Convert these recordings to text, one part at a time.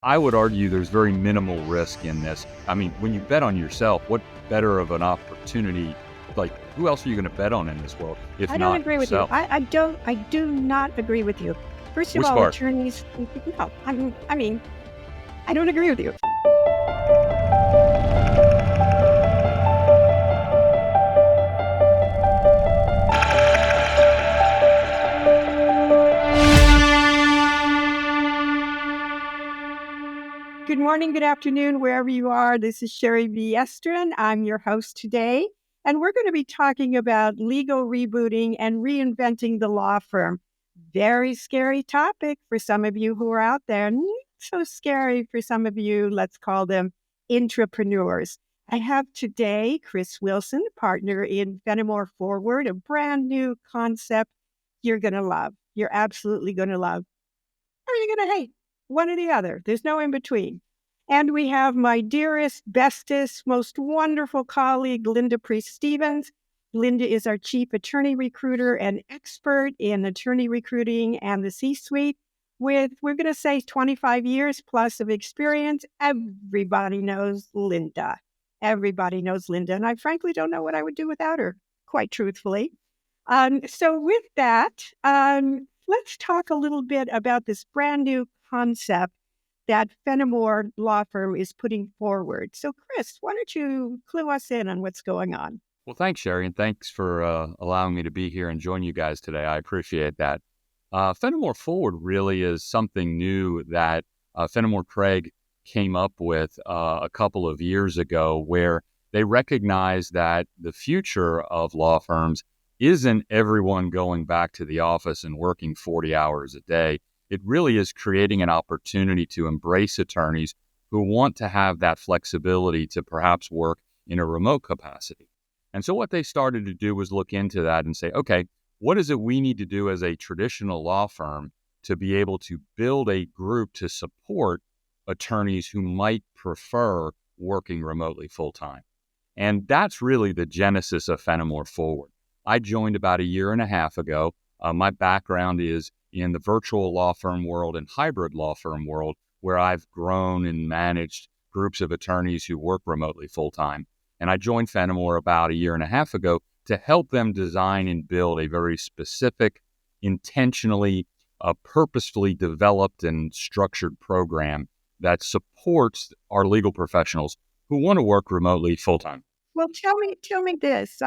I would argue there's very minimal risk in this. I mean, when you bet on yourself, what better of an opportunity? Like, who else are you going to bet on in this world if I don't not agree with you. yourself? I do not agree with you. First of Which all, part? attorneys, no, I mean, I don't agree with you. Good morning, good afternoon, wherever you are. This is Chere Estrin. I'm your host today, and we're going to be talking about legal rebooting and reinventing the law firm. Very scary topic for some of you who are out there. Not so scary for some of you, let's call them intrapreneurs. I have today Chris Wilson, partner in Fennemore Forward, a brand new concept you're going to love. You're absolutely going to love. Or you're going to hate. One or the other. There's no in between. And we have my dearest, bestest, most wonderful colleague, Lynda Stevens. Lynda is our chief attorney recruiter and expert in attorney recruiting and the C-suite with, we're going to say, 25 years plus of experience. Everybody knows Lynda. Everybody knows Lynda. And I frankly don't know what I would do without her, quite truthfully. So with that, let's talk a little bit about this brand new concept that Fennemore Law Firm is putting forward. So, Chris, why don't you clue us in on what's going on? Well, thanks, Sherry, and thanks for allowing me to be here and join you guys today. I appreciate that. Fennemore Forward really is something new that Fennemore Craig came up with a couple of years ago, where they recognize that the future of law firms isn't everyone going back to the office and working 40 hours a day. It really is creating an opportunity to embrace attorneys who want to have that flexibility to perhaps work in a remote capacity. And so what they started to do was look into that and say, okay, what is it we need to do as a traditional law firm to be able to build a group to support attorneys who might prefer working remotely full-time? And that's really the genesis of Fennemore Forward. I joined about a year and a half ago. My background is in the virtual law firm world and hybrid law firm world, where I've grown and managed groups of attorneys who work remotely full-time. And I joined Fennemore about a year and a half ago to help them design and build a very specific, intentionally, purposefully developed and structured program that supports our legal professionals who want to work remotely full-time. Well, tell me this.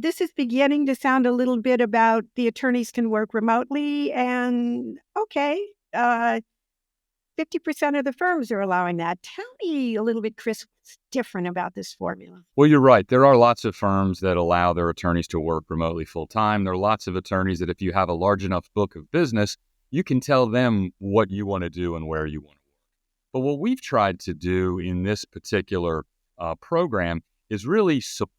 This is beginning to sound a little bit about the attorneys can work remotely, and okay, 50% of the firms are allowing that. Tell me a little bit, Chris, what's different about this formula? Well, you're right. There are lots of firms that allow their attorneys to work remotely full-time. There are lots of attorneys that if you have a large enough book of business, you can tell them what you want to do and where you want to work. But what we've tried to do in this particular program is really support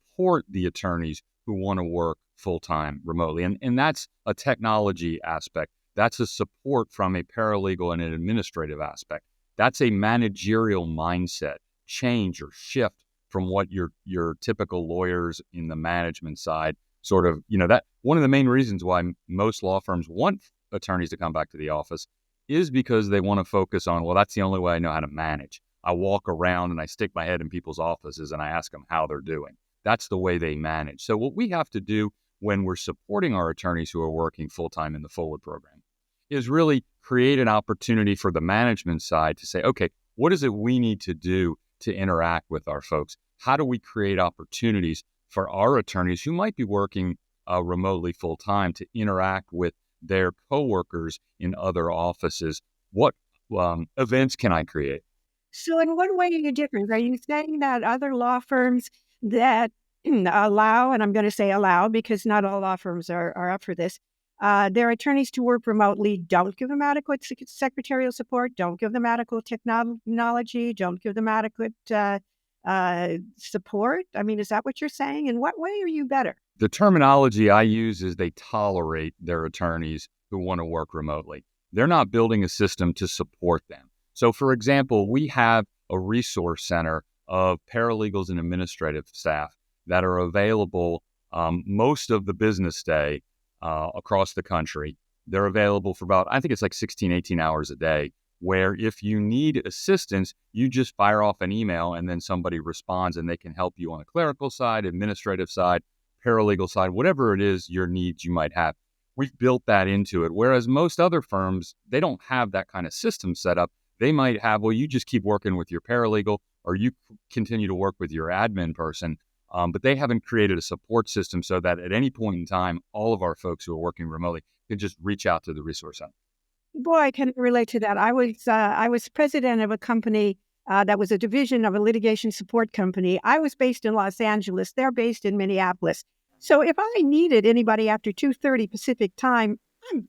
the attorneys who want to work full-time remotely. And that's a technology aspect. That's a support from a paralegal and an administrative aspect. That's a managerial mindset change or shift from what your typical lawyers in the management side sort of, that one of the main reasons why most law firms want attorneys to come back to the office is because they want to focus on, well, that's the only way I know how to manage. I walk around and I stick my head in people's offices and I ask them how they're doing. That's the way they manage. So what we have to do when we're supporting our attorneys who are working full-time in the Forward program is really create an opportunity for the management side to say, okay, what is it we need to do to interact with our folks? How do we create opportunities for our attorneys who might be working remotely full-time to interact with their coworkers in other offices? What events can I create? So in what way are you different? Are you saying that other law firms that allow, and I'm going to say allow because not all law firms are up for this, their attorneys to work remotely, don't give them adequate secretarial support, don't give them adequate technology, don't give them adequate support? I mean, is that what you're saying? In what way are you better? The terminology I use is they tolerate their attorneys who want to work remotely. They're not building a system to support them. So, for example, we have a resource center of paralegals and administrative staff that are available most of the business day across the country. They're available for about, I think it's like 16, 18 hours a day where if you need assistance, you just fire off an email and then somebody responds and they can help you on the clerical side, administrative side, paralegal side, whatever it is your needs you might have. We've built that into it. Whereas most other firms, they don't have that kind of system set up. They might have, well, you just keep working with your paralegal or you continue to work with your admin person. But they haven't created a support system so that at any point in time, all of our folks who are working remotely can just reach out to the resource center. Boy, I can relate to that. I was president of a company that was a division of a litigation support company. I was based in Los Angeles. They're based in Minneapolis. So if I needed anybody after 2:30 Pacific time, I'm,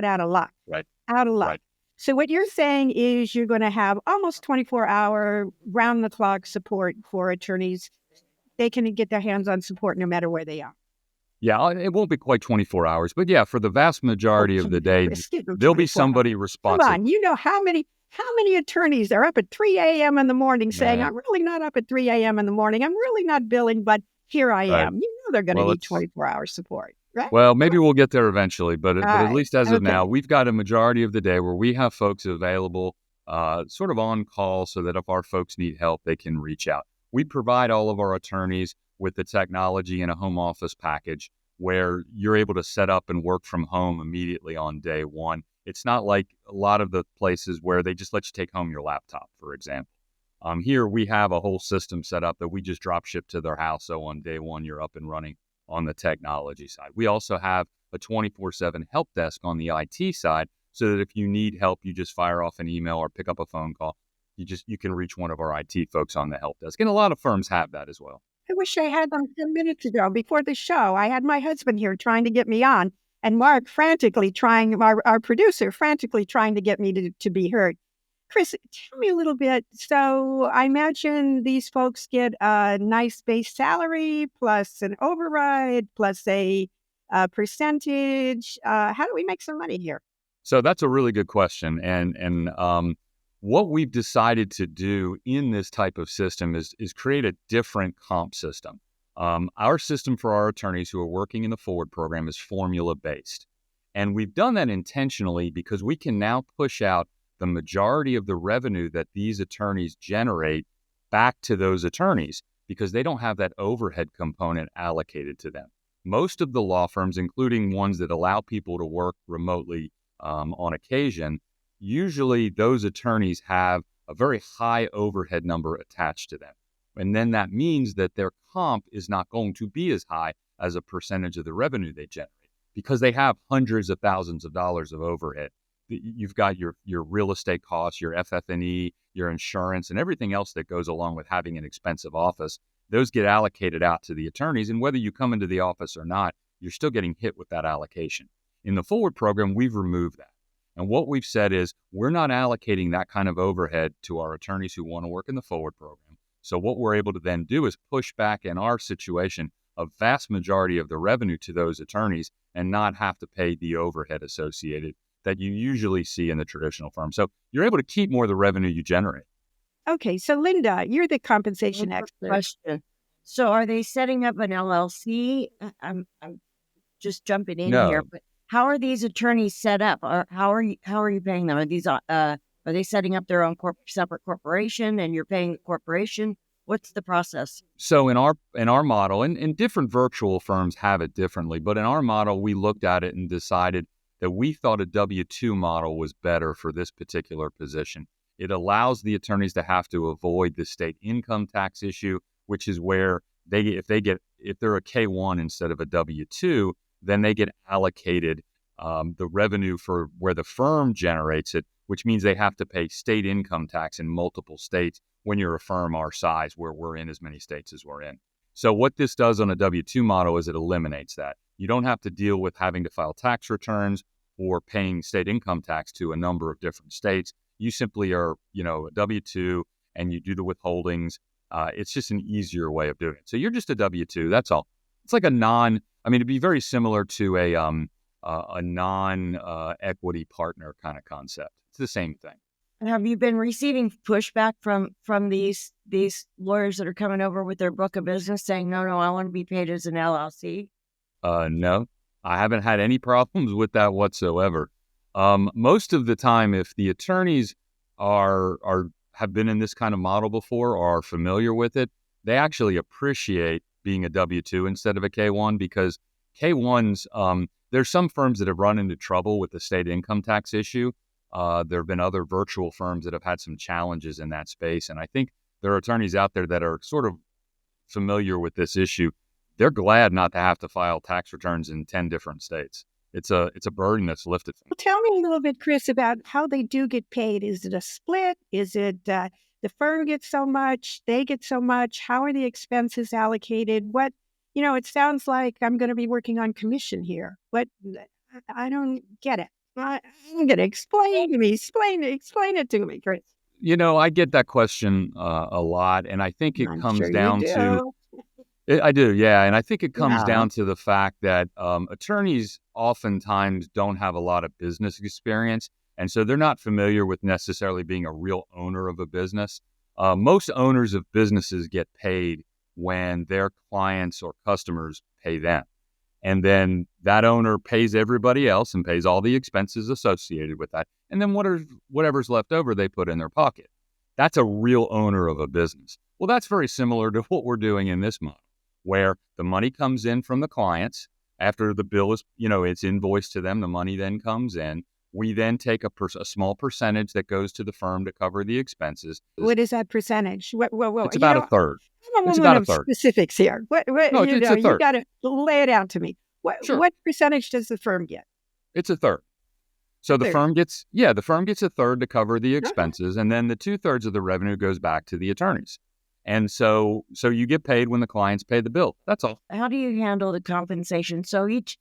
out of luck. Right. Out of luck. Right. So what you're saying is you're going to have almost 24-hour, round-the-clock support for attorneys. They can get their hands on support no matter where they are. Yeah, it won't be quite 24 hours, but yeah, for the vast majority of the day, there'll be somebody responsive. Come on, how many attorneys are up at 3 a.m. in the morning saying, Yeah. I'm really not up at 3 a.m. in the morning. I'm really not billing, but here I Right. am. They're going to need 24-hour support, right? Well, maybe we'll get there eventually, but at least as of Okay. now, we've got a majority of the day where we have folks available sort of on call so that if our folks need help, they can reach out. We provide all of our attorneys with the technology in a home office package where you're able to set up and work from home immediately on day one. It's not like a lot of the places where they just let you take home your laptop, for example. Here we have a whole system set up that we just drop ship to their house. So on day one, you're up and running on the technology side. We also have a 24/7 help desk on the IT side so that if you need help, you just fire off an email or pick up a phone call. You can reach one of our IT folks on the help desk. And a lot of firms have that as well. I wish I had them 10 minutes ago before the show. I had my husband here trying to get me on, and Mark our producer frantically trying to get me to be heard. Chris, tell me a little bit. So I imagine these folks get a nice base salary plus an override plus a percentage. How do we make some money here? So that's a really good question. And what we've decided to do in this type of system is create a different comp system. Our system for our attorneys who are working in the Forward program is formula-based. And we've done that intentionally because we can now push out the majority of the revenue that these attorneys generate back to those attorneys because they don't have that overhead component allocated to them. Most of the law firms, including ones that allow people to work remotely on occasion, usually those attorneys have a very high overhead number attached to them. And then that means that their comp is not going to be as high as a percentage of the revenue they generate because they have hundreds of thousands of dollars of overhead. You've got your real estate costs, your FF&E, your insurance, and everything else that goes along with having an expensive office. Those get allocated out to the attorneys. And whether you come into the office or not, you're still getting hit with that allocation. In the Forward program, we've removed that. And what we've said is we're not allocating that kind of overhead to our attorneys who want to work in the Forward program. So what we're able to then do is push back in our situation a vast majority of the revenue to those attorneys and not have to pay the overhead associated that you usually see in the traditional firm. So you're able to keep more of the revenue you generate. Okay, so Lynda, you're the compensation expert. Question. So are they setting up an LLC? I'm just jumping in here, but how are these attorneys set up? Or how are you paying them? Are they setting up their own separate corporation and you're paying the corporation? What's the process? So in our model, and different virtual firms have it differently, but in our model, we looked at it and decided that we thought a W-2 model was better for this particular position. It allows the attorneys to have to avoid the state income tax issue, which is where if they're a K-1 instead of a W-2, then they get allocated the revenue for where the firm generates it, which means they have to pay state income tax in multiple states when you're a firm our size, where we're in as many states as we're in. So what this does on a W-2 model is it eliminates that. You don't have to deal with having to file tax returns or paying state income tax to a number of different states. You simply are, a W-2 and you do the withholdings. It's just an easier way of doing it. So you're just a W-2, that's all. It's like it'd be very similar to a non-equity partner kind of concept. It's the same thing. Have you been receiving pushback from these lawyers that are coming over with their book of business saying, no, I want to be paid as an LLC? No, I haven't had any problems with that whatsoever. Most of the time, if the attorneys have been in this kind of model before or are familiar with it, they actually appreciate being a W-2 instead of a K-1, because K-1s, there's some firms that have run into trouble with the state income tax issue. There have been other virtual firms that have had some challenges in that space. And I think there are attorneys out there that are sort of familiar with this issue. They're glad not to have to file tax returns in 10 different states. It's a burden that's lifted. Well, tell me a little bit, Chris, about how they do get paid. Is it a split? Is it the firm gets so much, they get so much? How are the expenses allocated? What, it sounds like I'm going to be working on commission here. What, I don't get it. I'm going to explain it to me, Chris. I get that question a lot, and I think it comes sure down to... I do, yeah. And I think it comes down to the fact that attorneys oftentimes don't have a lot of business experience. And so they're not familiar with necessarily being a real owner of a business. Most owners of businesses get paid when their clients or customers pay them. And then that owner pays everybody else and pays all the expenses associated with that. And then whatever's left over, they put in their pocket. That's a real owner of a business. Well, that's very similar to what we're doing in this model, where the money comes in from the clients after the bill is, it's invoiced to them. The money then comes in. We then take a small percentage that goes to the firm to cover the expenses. What is that percentage? It's about a third. It's about a third. Specifics here. No, it's a third. You got to lay it out to me. Sure. What percentage does the firm get? It's a third. So the firm gets a third to cover the expenses, and then the 2/3 of the revenue goes back to the attorneys. And so you get paid when the clients pay the bill. That's all. How do you handle the compensation? So each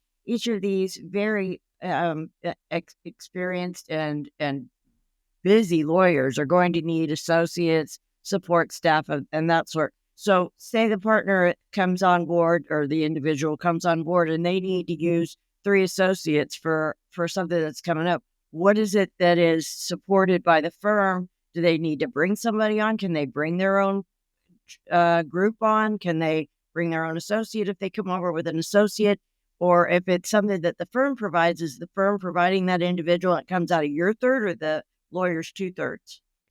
of these very experienced and busy lawyers are going to need associates, support staff, and that sort. So say the partner comes on board or the individual comes on board and they need to use 3 associates for something that's coming up. What is it that is supported by the firm? Do they need to bring somebody on? Can they bring their own group on? Can they bring their own associate if they come over with an associate? Or if it's something that the firm provides, is the firm providing that individual and it comes out of your third or the lawyer's 2/3?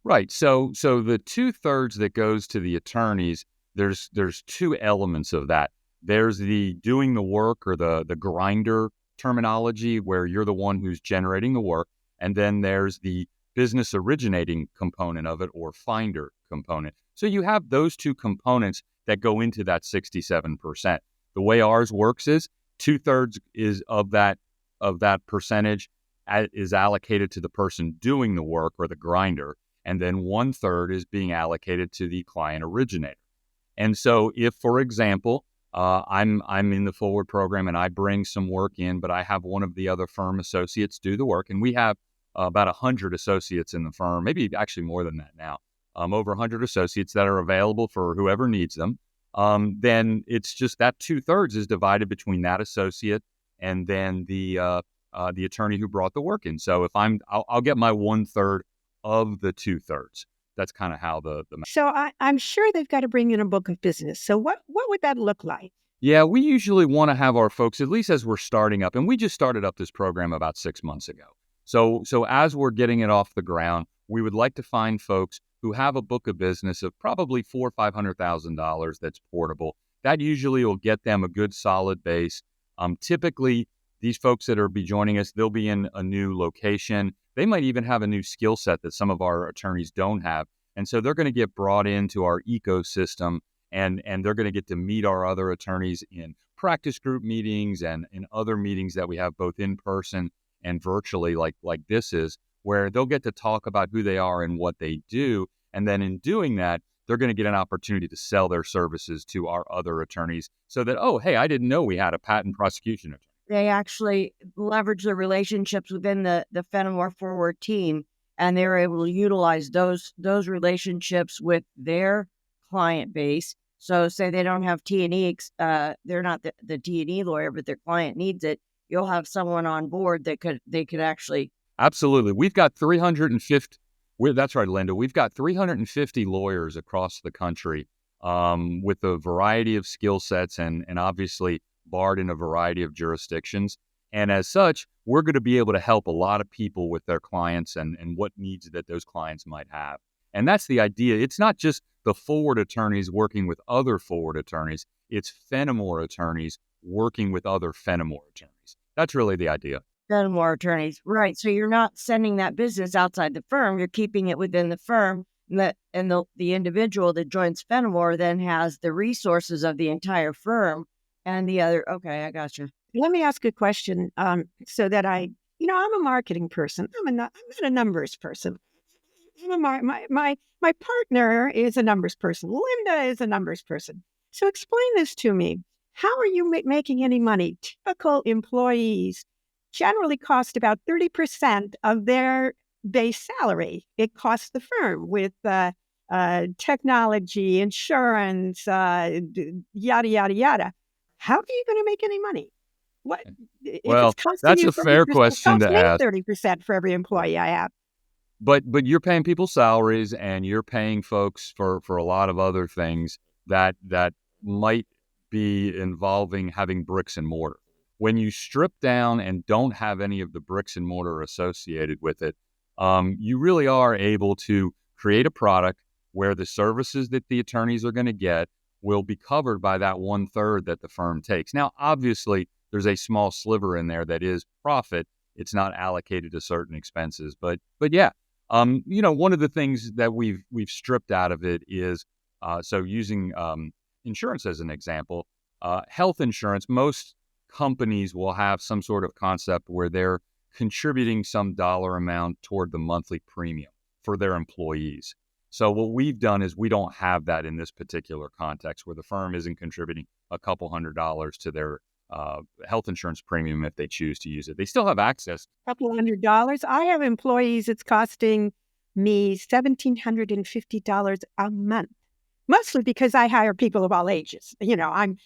Right. So the 2/3 that goes to the attorneys, there's 2 elements of that. There's the doing the work or the grinder terminology, where you're the one who's generating the work. And then there's the business originating component of it, or finder component. So you have those 2 components that go into that 67%. The way ours works is 2/3 is of that percentage is allocated to the person doing the work, or the grinder, and then 1/3 is being allocated to the client originator. And so if, for example, I'm in the Forward program and I bring some work in, but I have one of the other firm associates do the work, and we have about 100 associates in the firm, maybe actually more than that now, over 100 associates that are available for whoever needs them. Then it's just that 2/3 is divided between that associate and then the attorney who brought the work in. So if I'll get my 1/3 of the 2/3. That's kind of how the So I'm sure they've got to bring in a book of business. So what would that look like? Yeah, we usually want to have our folks, at least as we're starting up, and we just started up this program about 6 months ago. So as we're getting it off the ground, we would like to find folks who have a book of business of probably $400,000 or $500,000 that's portable. That usually will get them a good solid base. Typically, these folks that are be joining us, they'll be in a new location. They might even have a new skill set that some of our attorneys don't have. And so they're going to get brought into our ecosystem, and they're going to get to meet our other attorneys in practice group meetings and in other meetings that we have both in person and virtually, like this is, where they'll get to talk about who they are and what they do. And then in doing that, they're going to get an opportunity to sell their services to our other attorneys so that, oh, hey, I didn't know we had a patent prosecution attorney. They actually leverage the relationships within the Fennemore Forward team, and they're able to utilize those relationships with their client base. So say they don't have T&E, they're not the T&E lawyer, but their client needs it. You'll have someone on board that they could actually. Absolutely. We've got 350. That's right, Lynda. We've got 350 lawyers across the country with a variety of skill sets and obviously barred in a variety of jurisdictions. And as such, we're going to be able to help a lot of people with their clients and what needs that those clients might have. And that's the idea. It's not just the forward attorneys working with other forward attorneys. It's Fennemore attorneys working with other Fennemore attorneys. That's really the idea. Fennemore attorneys. Right. So you're not sending that business outside the firm. You're keeping it within the firm. And the individual that joins Fennemore then has the resources of the entire firm and the other. Okay, I got you. Let me ask a question so that I'm a marketing person. I'm not a numbers person. My partner is a numbers person. Lynda is a numbers person. So explain this to me. How are you making any money? Typical employees generally cost about 30% of their base salary. It costs the firm with technology, insurance, yada, yada, yada. How are you going to make any money? What if Well, it's costing that's you a fair 30%, question cost to me ask. 30% for every employee I have. But you're paying people salaries and you're paying folks for a lot of other things that might be involving having bricks and mortar. When you strip down and don't have any of the bricks and mortar associated with it, you really are able to create a product where the services that the attorneys are going to get will be covered by that 1/3 that the firm takes. Now, obviously, there's a small sliver in there that is profit. It's not allocated to certain expenses, but yeah. One of the things that we've stripped out of it is so using insurance as an example, health insurance. Most companies will have some sort of concept where they're contributing some dollar amount toward the monthly premium for their employees. So what we've done is we don't have that in this particular context where the firm isn't contributing a couple $100s to their health insurance premium if they choose to use it. They still have access. Couple $100. I have employees. It's costing me $1,750 a month, mostly because I hire people of all ages. I'm a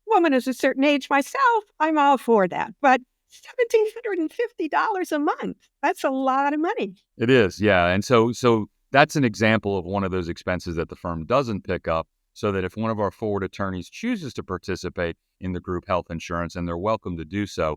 woman of a certain age myself. I'm all for that, but $1,750 a month. That's a lot of money. It is, yeah. And so that's an example of one of those expenses that the firm doesn't pick up, so that if one of our forward attorneys chooses to participate in the group health insurance, and they're welcome to do so,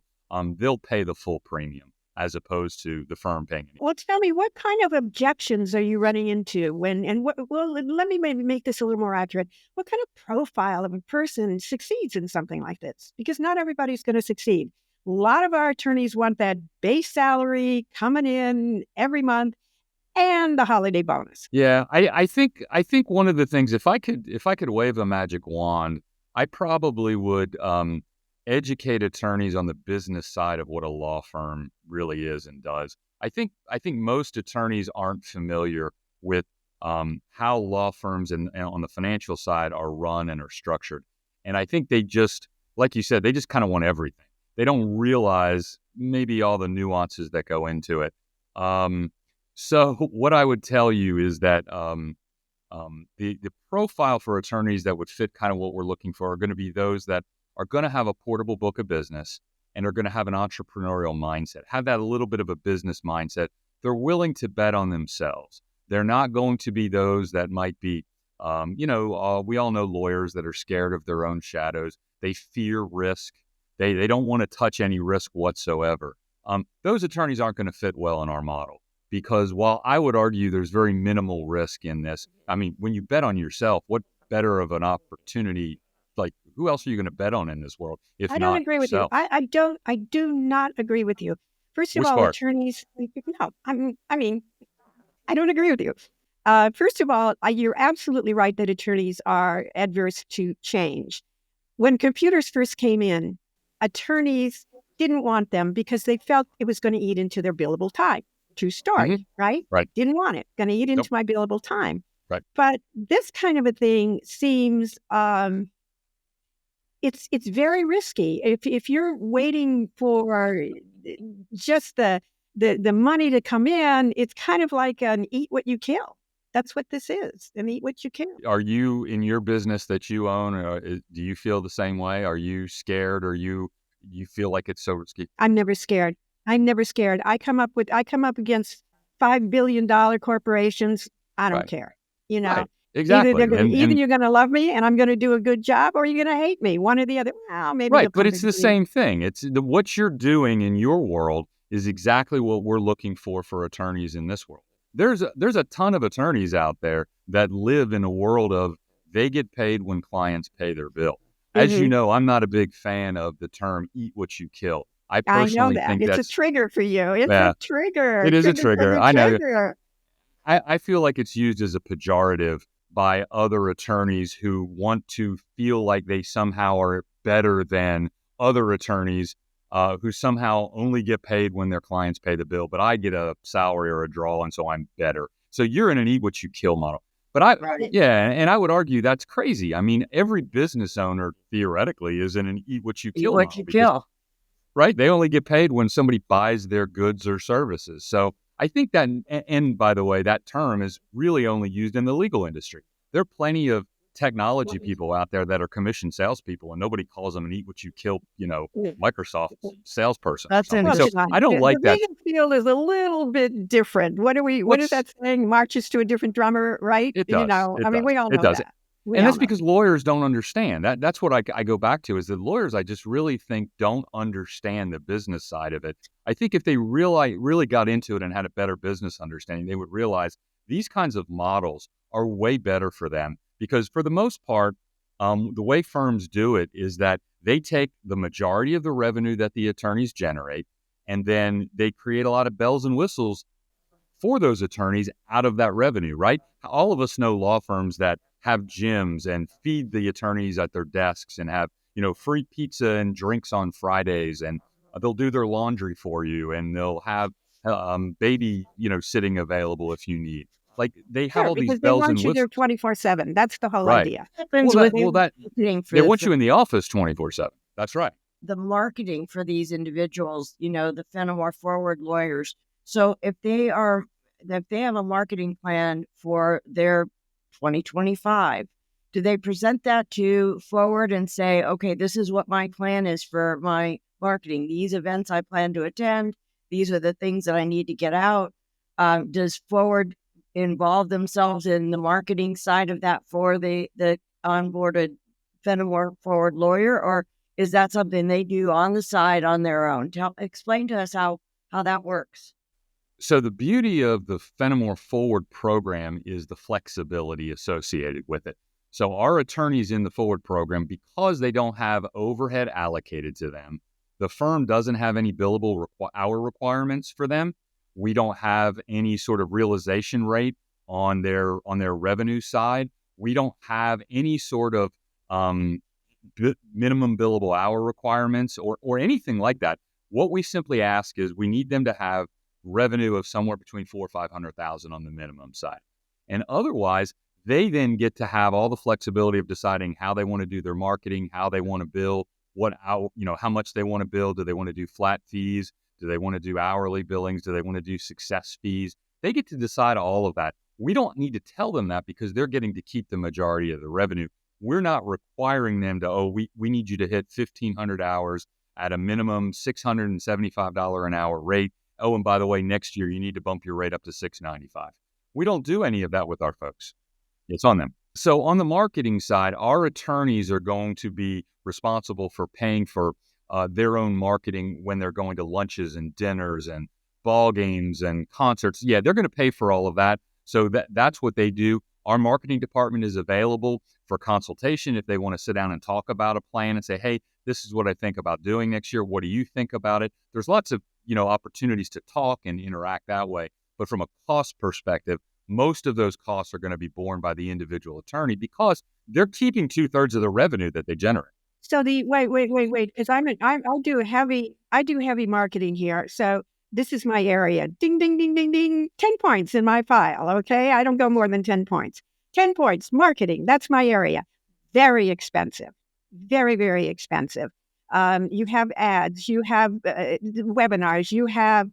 they'll pay the full premium as opposed to the firm paying it. Well, tell me, what kind of objections are you running into well, let me maybe make this a little more accurate. What kind of profile of a person succeeds in something like this? Because not everybody's going to succeed. A lot of our attorneys want that base salary coming in every month and the holiday bonus. Yeah, I think one of the things, if I could wave a magic wand, I probably would educate attorneys on the business side of what a law firm really is and does. I think most attorneys aren't familiar with how law firms and on the financial side are run and are structured. And I think they just, like you said, they just kind of want everything. They don't realize maybe all the nuances that go into it. So what I would tell you is that the profile for attorneys that would fit kind of what we're looking for are going to be those that are going to have a portable book of business and are going to have an entrepreneurial mindset, have that a little bit of a business mindset. They're willing to bet on themselves. They're not going to be those that might be, we all know lawyers that are scared of their own shadows. They fear risk. They don't want to touch any risk whatsoever. Those attorneys aren't going to fit well in our model. Because while I would argue there's very minimal risk in this, I mean, when you bet on yourself, what better of an opportunity? Like, who else are you going to bet on in this world if I don't not agree with yourself? you. I do not agree with you. First of Which all, part? attorneys, no, I don't agree with you. First of all, you're absolutely right that attorneys are adverse to change. When computers first came in, attorneys didn't want them because they felt it was going to eat into their billable time. True story, right? Right. Didn't want it. Going to eat into my billable time. Right. But this kind of a thing seems it's very risky. If you're waiting for just the money to come in, it's kind of like an eat what you kill. That's what this is, an eat what you kill. Are you, in your business that you own, do you feel the same way? Are you scared, or you feel like it's so risky? I'm never scared. I come up against $5 billion corporations. I don't care. Right. Exactly. Either you're going to love me and I'm going to do a good job, or you're going to hate me. One or the other. Well, maybe Right, you'll but come it's to the believe. same thing. It's what you're doing in your world is exactly what we're looking for attorneys in this world. There's a ton of attorneys out there that live in a world of they get paid when clients pay their bill. As you Mhm. know, I'm not a big fan of the term "eat what you kill." I I know personally that. think It's a that's trigger for you. It's a yeah, trigger. it is a Trigger, trigger. trigger, I know. trigger. I feel like it's used as a pejorative by other attorneys who want to feel like they somehow are better than other attorneys who somehow only get paid when their clients pay the bill, but I get a salary or a draw, and so I'm better. So you're in an eat what you kill model. But Right. yeah, and I would argue that's crazy. I mean, every business owner theoretically is in an eat what you Eat kill what you model because kill. right? They only get paid when somebody buys their goods or services. So I think that, and by the way, that term is really only used in the legal industry. There are plenty of technology people out there that are commissioned salespeople, and nobody calls them an eat what you kill, Microsoft salesperson or That's something. Well, So interesting. I don't the like that. legal field is a little bit different. What is What's that saying? Marches to a different drummer, right? it does, I mean, we all it know does. that. We And all that's know. because lawyers don't understand. That's what I go back to is that lawyers, I just really think don't understand the business side of it. I think if they really got into it and had a better business understanding, they would realize these kinds of models are way better for them because for the most part, the way firms do it is that they take the majority of the revenue that the attorneys generate, and then they create a lot of bells and whistles for those attorneys out of that revenue, right? All of us know law firms that have gyms and feed the attorneys at their desks and have, free pizza and drinks on Fridays, and they'll do their laundry for you, and they'll have baby, sitting available if you need. Like they have Sure, all these because they bells want and you there whistles. 24/7. That's the whole Right. idea. Happens Well, with marketing they want you in the office 24/7. That's right. the marketing for these individuals, the Fennemore Forward lawyers. So if they have a marketing plan for their 2025, do they present that to Forward and say, okay, this is what my plan is for my marketing. These events I plan to attend. These are the things that I need to get out. Does Forward involve themselves in the marketing side of that for the onboarded Fennemore Forward lawyer, or is that something they do on the side on their own? Explain to us how that works. So the beauty of the Fennemore Forward program is the flexibility associated with it. So our attorneys in the Forward program, because they don't have overhead allocated to them, the firm doesn't have any billable hour requirements for them. We don't have any sort of realization rate on their revenue side. We don't have any sort of minimum billable hour requirements or anything like that. What we simply ask is we need them to have revenue of somewhere between 400,000 or 500,000 on the minimum side. And otherwise, they then get to have all the flexibility of deciding how they want to do their marketing, how they want to bill, how much they want to bill. Do they want to do flat fees? Do they want to do hourly billings? Do they want to do success fees? They get to decide all of that. We don't need to tell them that because they're getting to keep the majority of the revenue. We're not requiring them to, we need you to hit 1,500 hours at a minimum $675 an hour rate. Oh, and by the way, next year you need to bump your rate up to $695. We don't do any of that with our folks. It's on them. So on the marketing side, our attorneys are going to be responsible for paying for their own marketing when they're going to lunches and dinners and ball games and concerts. Yeah, they're going to pay for all of that. So that's what they do. Our marketing department is available for consultation if they want to sit down and talk about a plan and say, hey, this is what I think about doing next year. What do you think about it? There's lots of opportunities to talk and interact that way. But from a cost perspective, most of those costs are going to be borne by the individual attorney because they're keeping 2/3 of the revenue that they generate. So wait, because I do heavy marketing here. So this is my area. Ding, ding, ding, ding, ding. 10 points in my file. Okay. I don't go more than 10 points. 10 points, marketing. That's my area. Very expensive. Very, very expensive. You have ads, you have webinars, you have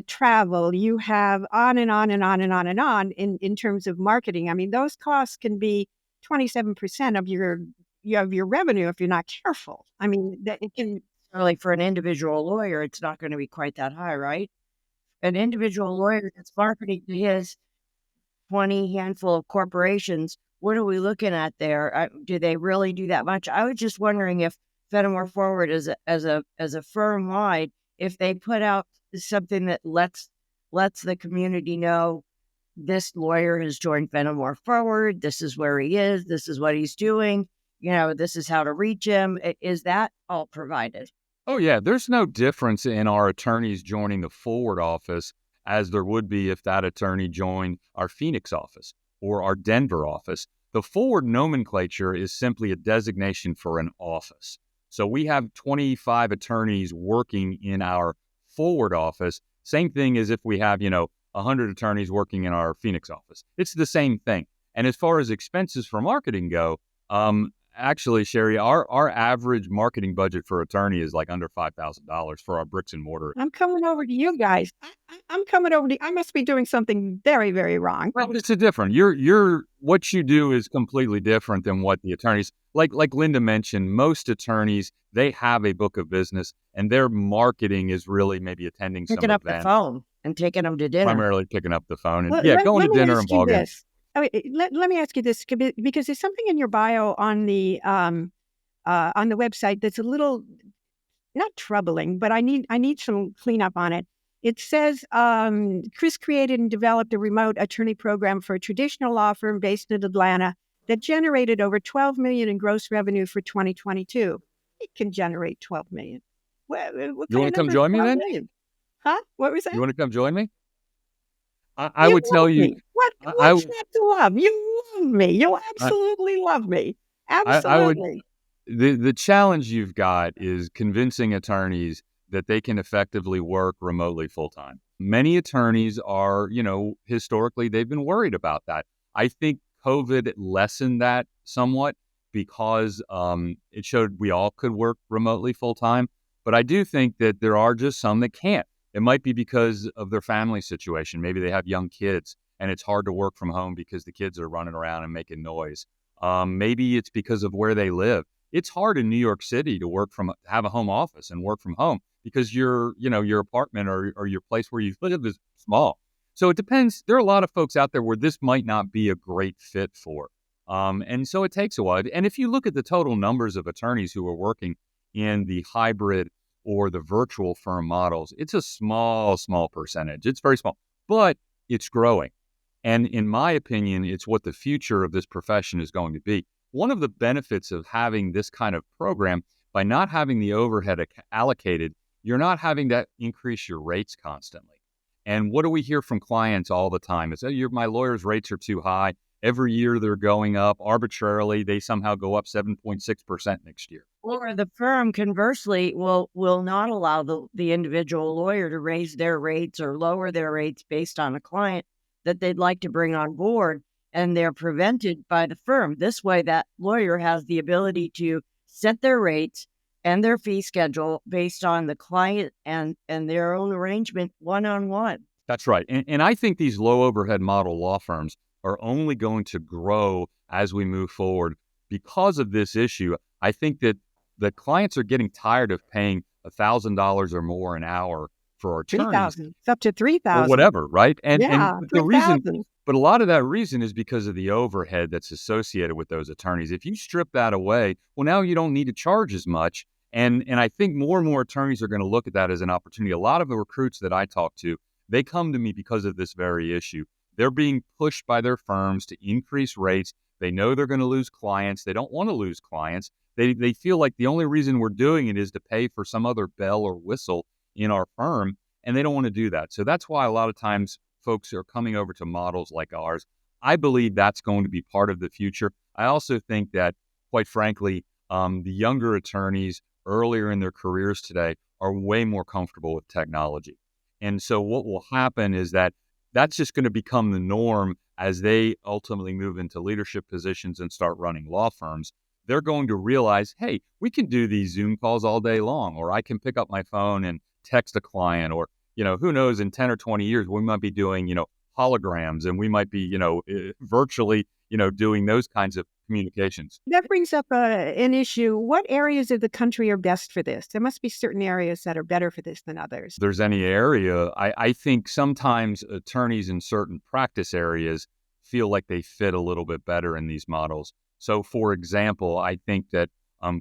travel, you have on and on and on and on and on in terms of marketing. I mean, those costs can be 27% of your revenue if you're not careful. I mean, it can. Like for an individual lawyer, it's not going to be quite that high, right? An individual lawyer that's marketing to his 20 handful of corporations what are we looking at there? Do they really do that much? I was just wondering if Fennemore Forward as a firm wide, if they put out something that lets the community know this lawyer has joined Fennemore Forward. This is where he is. This is what he's doing. This is how to reach him. Is that all provided? Oh, yeah. There's no difference in our attorneys joining the Forward office as there would be if that attorney joined our Phoenix office or our Denver office. The Forward nomenclature is simply a designation for an office. So we have 25 attorneys working in our Forward office. Same thing as if we have, 100 attorneys working in our Phoenix office. It's the same thing. And as far as expenses for marketing go, actually, Chere, our average marketing budget for attorney is like under $5,000 for our bricks and mortar. I'm coming over to you guys. I'm coming over to. I must be doing something very, very wrong. Well, it's a different. What you do is completely different than what the attorneys like Lynda mentioned. Most attorneys, they have a book of business, and their marketing is really maybe attending picking some up events, the phone and taking them to dinner. Primarily picking up the phone and let going to dinner and ball games. Let me ask you this, because there's something in your bio on the website that's a little not troubling, but I need some cleanup on it. It says Chris created and developed a remote attorney program for a traditional law firm based in Atlanta that generated over $12 million in gross revenue for 2022. It can generate $12 million. What you want to come join me then? Million? Huh? What was that? You want to come join me? I would tell you. What's not to love? You love me. You absolutely love me. Absolutely. The challenge you've got is convincing attorneys that they can effectively work remotely full time. Many attorneys are, historically, they've been worried about that. I think COVID lessened that somewhat because it showed we all could work remotely full time. But I do think that there are just some that can't. It might be because of their family situation. Maybe they have young kids and it's hard to work from home because the kids are running around and making noise. Maybe it's because of where they live. It's hard in New York City to have a home office and work from home because your apartment or your place where you live is small. So it depends. There are a lot of folks out there where this might not be a great fit for. And so it takes a while. And if you look at the total numbers of attorneys who are working in the hybrid or the virtual firm models, it's a small percentage. It's very small, but it's growing. And in my opinion, it's what the future of this profession is going to be. One of the benefits of having this kind of program, by not having the overhead allocated, you're not having to increase your rates constantly. And what do we hear from clients all the time? It's, my lawyer's rates are too high. Every year they're going up arbitrarily. They somehow go up 7.6% next year. Or the firm, conversely, will not allow the individual lawyer to raise their rates or lower their rates based on a client that they'd like to bring on board, and they're prevented by the firm. This way, that lawyer has the ability to set their rates and their fee schedule based on the client and their own arrangement one-on-one. That's right. And I think these low overhead model law firms are only going to grow as we move forward because of this issue. I think that the clients are getting tired of paying $1,000 or more an hour for our attorneys. $3,000. It's up to $3,000. Or whatever, right? And the reason, $3,000. but a lot of that reason is because of the overhead that's associated with those attorneys. If you strip that away, well, now you don't need to charge as much. And I think more and more attorneys are going to look at that as an opportunity. A lot of the recruits that I talk to, they come to me because of this very issue. They're being pushed by their firms to increase rates. They know they're going to lose clients. They don't want to lose clients. They feel like the only reason we're doing it is to pay for some other bell or whistle in our firm, and they don't want to do that. So that's why a lot of times folks are coming over to models like ours. I believe that's going to be part of the future. I also think that, quite frankly, the younger attorneys earlier in their careers today are way more comfortable with technology. And so what will happen is that's just going to become the norm as they ultimately move into leadership positions and start running law firms. They're going to realize, hey, we can do these Zoom calls all day long, or I can pick up my phone and text a client, or, who knows, in 10 or 20 years, we might be doing, holograms, and we might be, virtually, doing those kinds of communications. That brings up an issue. What areas of the country are best for this? There must be certain areas that are better for this than others. If there's any area, I think sometimes attorneys in certain practice areas feel like they fit a little bit better in these models. So, for example, I think that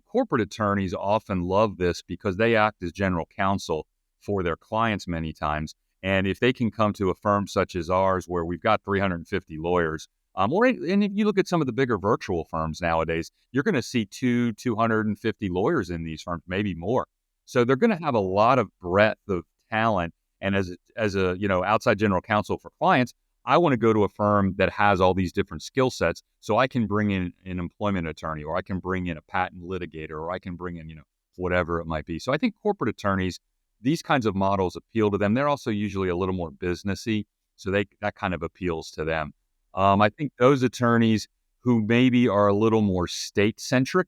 corporate attorneys often love this because they act as general counsel for their clients many times. And if they can come to a firm such as ours, where we've got 350 lawyers, and if you look at some of the bigger virtual firms nowadays, you're going to see 250 lawyers in these firms, maybe more. So they're going to have a lot of breadth of talent. And as a outside general counsel for clients, I want to go to a firm that has all these different skill sets, so I can bring in an employment attorney, or I can bring in a patent litigator, or I can bring in whatever it might be. So I think corporate attorneys, these kinds of models appeal to them. They're also usually a little more businessy, so that kind of appeals to them. I think those attorneys who maybe are a little more state-centric.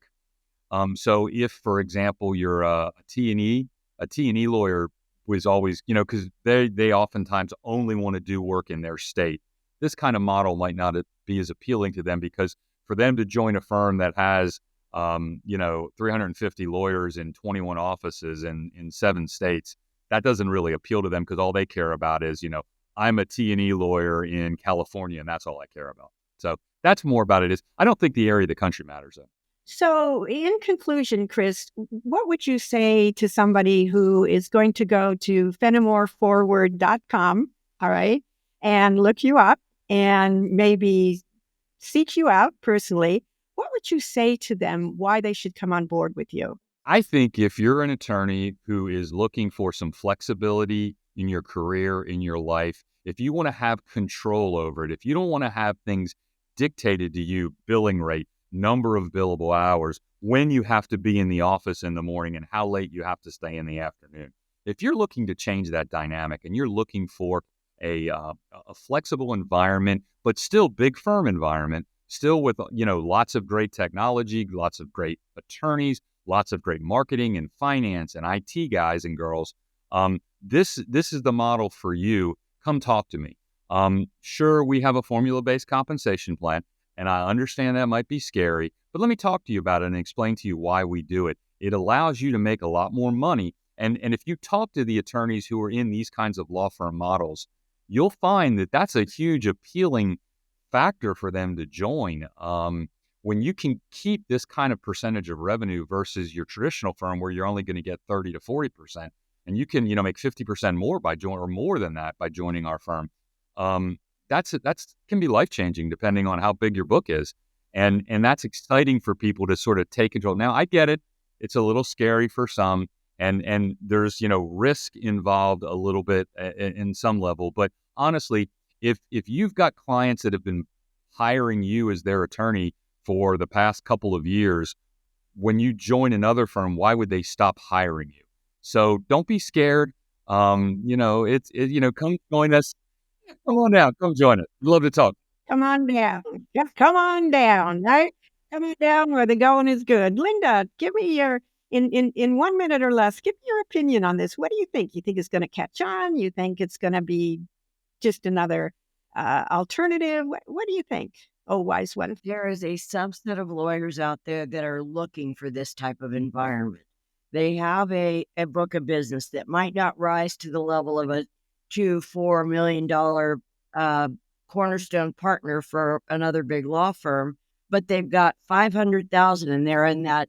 So if, for example, you're a T&E lawyer was always, because they oftentimes only want to do work in their state. This kind of model might not be as appealing to them, because for them to join a firm that has 350 lawyers in 21 offices in 7 states, that doesn't really appeal to them, because all they care about is, I'm a T&E lawyer in California, and that's all I care about. So that's more about it. I don't think the area of the country matters, though. So in conclusion, Chris, what would you say to somebody who is going to go to FennemoreForward.com, all right, and look you up and maybe seek you out personally? What would you say to them why they should come on board with you? I think if you're an attorney who is looking for some flexibility in your career, in your life, if you want to have control over it, if you don't want to have things dictated to you, billing rate, number of billable hours, when you have to be in the office in the morning and how late you have to stay in the afternoon. If you're looking to change that dynamic and you're looking for a flexible environment, but still big firm environment, still with lots of great technology, lots of great attorneys, lots of great marketing and finance and IT guys and girls, this is the model for you. Come talk to me. Sure, we have a formula-based compensation plan, and I understand that might be scary, but let me talk to you about it and explain to you why we do it. It allows you to make a lot more money. And if you talk to the attorneys who are in these kinds of law firm models, you'll find that that's a huge appealing factor for them to join. When you can keep this kind of percentage of revenue versus your traditional firm where you're only going to get 30 to 40%, and you can make 50% more by joining, or more than that by joining our firm. That's can be life-changing depending on how big your book is. And that's exciting for people to sort of take control. Now, I get it. It's a little scary for some, and there's, risk involved a little bit in some level. But honestly, if you've got clients that have been hiring you as their attorney for the past couple of years, when you join another firm, why would they stop hiring you? So don't be scared. Come join us. Come on down. Come join us. We'd love to talk. Come on down. Just come on down, right? Come on down where the going is good. Lynda, give me your, in 1 minute or less, give me your opinion on this. What do you think? You think it's going to catch on? You think it's going to be just another alternative? What do you think? Oh, wise one. There is a subset of lawyers out there that are looking for this type of environment. They have a book of business that might not rise to the level of a $2-4 million cornerstone partner for another big law firm, but they've got 500,000, and they're in that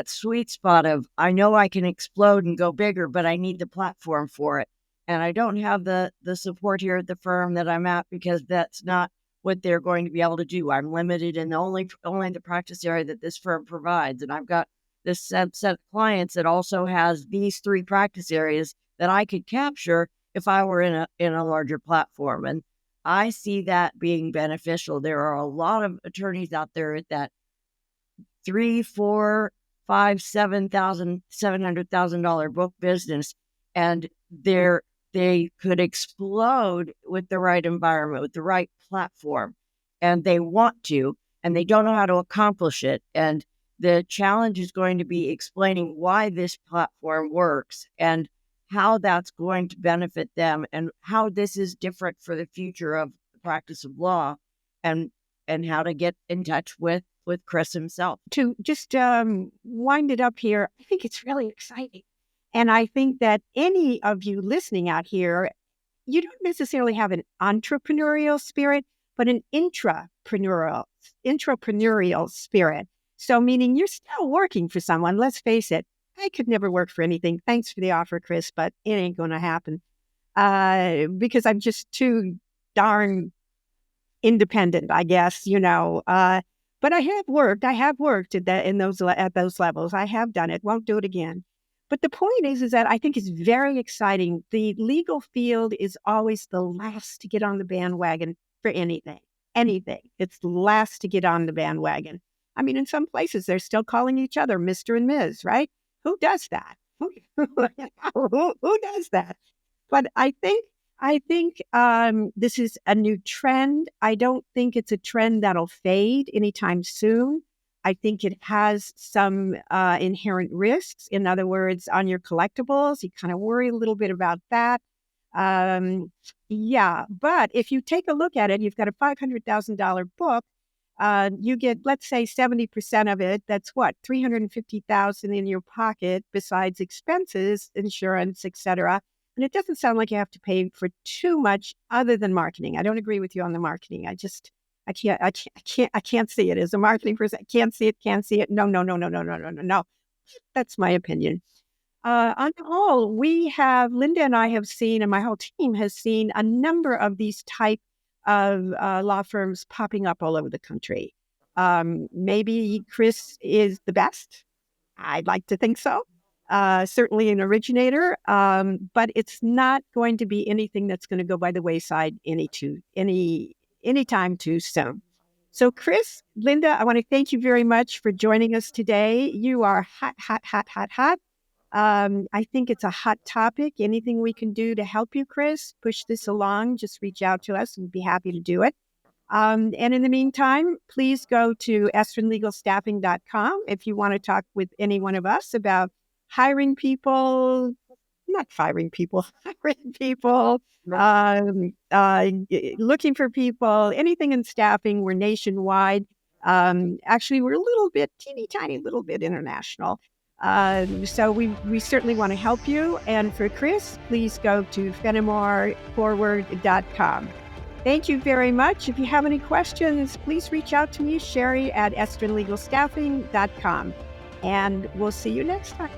sweet spot of, I know I can explode and go bigger, but I need the platform for it, and I don't have the support here at the firm that I'm at, because that's not what they're going to be able to do. I'm limited in only the practice area that this firm provides, and I've got this set of clients that also has these 3 practice areas that I could capture if I were in a larger platform. And I see that being beneficial. There are a lot of attorneys out there at that $3, $4, $5, $700,000 book business, and they could explode with the right environment, with the right platform, and they want to, and they don't know how to accomplish it. And the challenge is going to be explaining why this platform works and how that's going to benefit them, and how this is different for the future of the practice of law, and how to get in touch with Chris himself. To just wind it up here, I think it's really exciting. And I think that any of you listening out here, you don't necessarily have an entrepreneurial spirit, but an intrapreneurial spirit. So meaning you're still working for someone. Let's face it, I could never work for anything. Thanks for the offer, Chris, but it ain't going to happen because I'm just too darn independent, I guess, but I have worked at those levels. I have done it. Won't do it again. But the point is that I think it's very exciting. The legal field is always the last to get on the bandwagon for anything. It's the last to get on the bandwagon. I mean, in some places, they're still calling each other Mr. and Ms., right? Who does that? Who does that? But I think this is a new trend. I don't think it's a trend that'll fade anytime soon. I think it has some inherent risks. In other words, on your collectibles, you kind of worry a little bit about that. But if you take a look at it, you've got a $500,000 book. You get, let's say, 70% of it. That's what, $350,000 in your pocket besides expenses, insurance, etc. And it doesn't sound like you have to pay for too much other than marketing. I don't agree with you on the marketing. I can't see it as a marketing person. I can't see it. No. That's my opinion. On the whole, Lynda and I have seen, and my whole team has seen a number of these type of law firms popping up all over the country. Maybe Chris is the best. I'd like to think so. Certainly an originator, but it's not going to be anything that's going to go by the wayside anytime too soon. So Chris, Lynda, I want to thank you very much for joining us today. You are hot. I think it's a hot topic. Anything we can do to help you, Chris, push this along, just reach out to us. We'd be happy to do it. And in the meantime, please go to estrinlegalstaffing.com if you want to talk with any one of us about hiring people, looking for people, anything in staffing. We're nationwide. Actually, we're teeny tiny little bit international. So we certainly want to help you. And for Chris, please go to FennemoreForward.com. Thank you very much. If you have any questions, please reach out to me, Chere at EstrinLegalStaffing.com. And we'll see you next time.